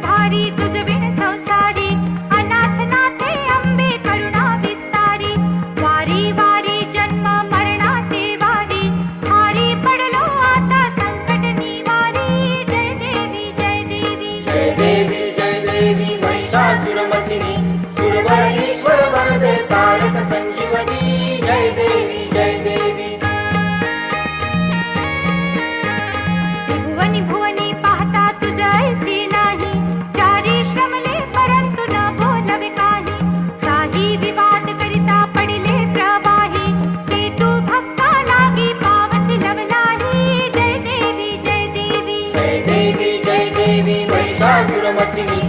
भारी तुझ बिन संसारी, अनाथ नाथे अंबे करुणा विस्तारी, वारी वारी जन्म मरणाते वारी, भारी पडलो आता संकट निवारी, जय देवी जय देवी जय देवी जय देवी महिषासुरमर्दिनी, सुरवर ईश्वर वरदे तारक संजीवनी, जय देवी जय देवी. त्रिभुवनी भुवनी पाहता तुझ ऐसी नाही, चारी श्रमले परंतु न बोलवे काही, साही विवाद करिता पडिले प्रवाही, ते तू भक्ता लागी पावसी लवलाही, जय देवी जय देवी जय देवी जय देवी महिषासुरमर्दिनी,